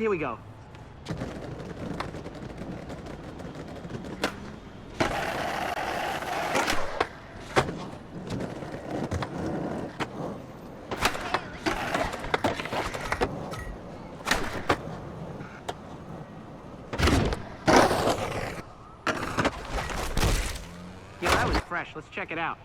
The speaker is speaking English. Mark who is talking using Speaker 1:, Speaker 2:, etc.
Speaker 1: here we go. Yeah, that was fresh. Let's check it out.